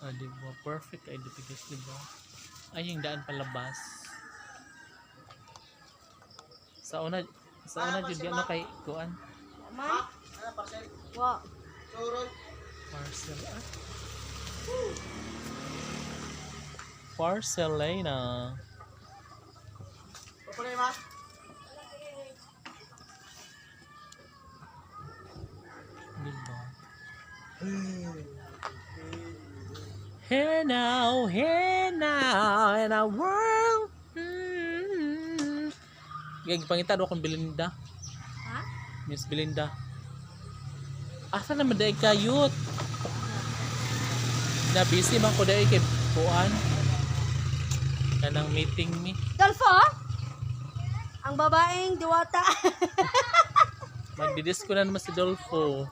Ah, diba? Perfect ay dito guys, diba? Ay, yung daan palabas. Sa una jud ano kay kuan? Man? Wa. Parcel ah. Parcelina. Papalay ma? Diba? Hey now in a world. Gag pangita do akong Belinda. Ha? Miss Belinda. Asa naman dai kayot? Na busy man ko dai kay kuan. Kanang meeting ni. Dolfo? Ang babaeng diwata. Magdidis ko na naman si Dolfo.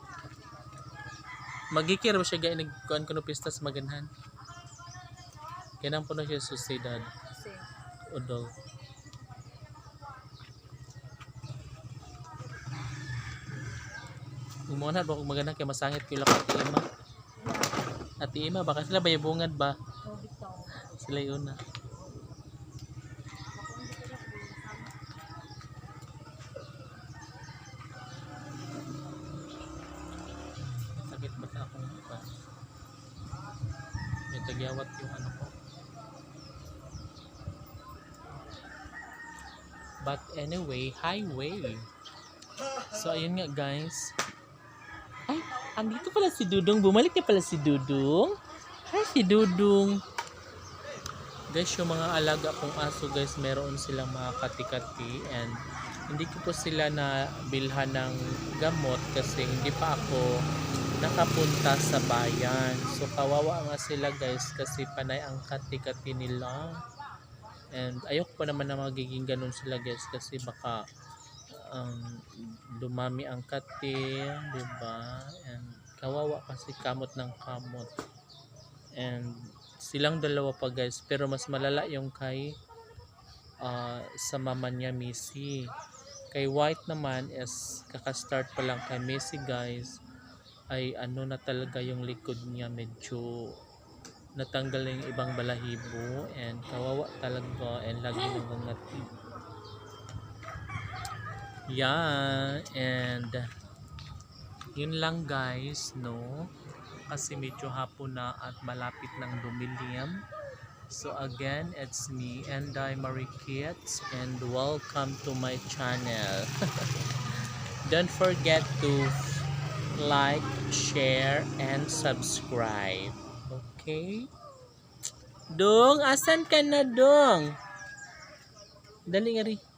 Magikir ba siya gaya nagkuhan ko no pista sa Maganhan? Kailan po na siya susidad. Kasi, Udol. Umuha ba kung Maganhan kay masangit ko lang Ate Ima? Ate Ima, baka sila bayabungad ba? oh, bitaw. Sila yun na. Sakit ba sa akong mukha? May tagyawat yung ano ko. But anyway, highway. So ayun nga guys. Ay, andito pala si Dudong. Bumalik na pala si Dudong. Hi si Dudong. Guys, yung mga alaga kong aso guys, meron silang mga kati-kati and hindi ko po sila na bilhan ng gamot kasi hindi pa ako nakapunta sa bayan. So kawawa nga sila guys kasi panay ang kati-kati nila. And ayoko pa naman na magiging ganun sila guys kasi baka dumami ang kati, diba? And kawawa kasi kamot ng kamot. And silang dalawa pa guys, pero mas malala yung kay sa mama niya Missy. Kay White naman is kaka-start pa lang kay Missy guys. Ay ano na talaga yung likod niya, medyo natanggal na yung ibang balahibo and kawawa talaga and lagi nangangati. Yeah, and yun lang guys, no? Kasi medyo hapon na at malapit ng dumilim. So again, it's me and Marie Kids and welcome to my channel. Don't forget to like, share, and subscribe. Okay? Dong, asan ka na, Dong? Dali nga rin.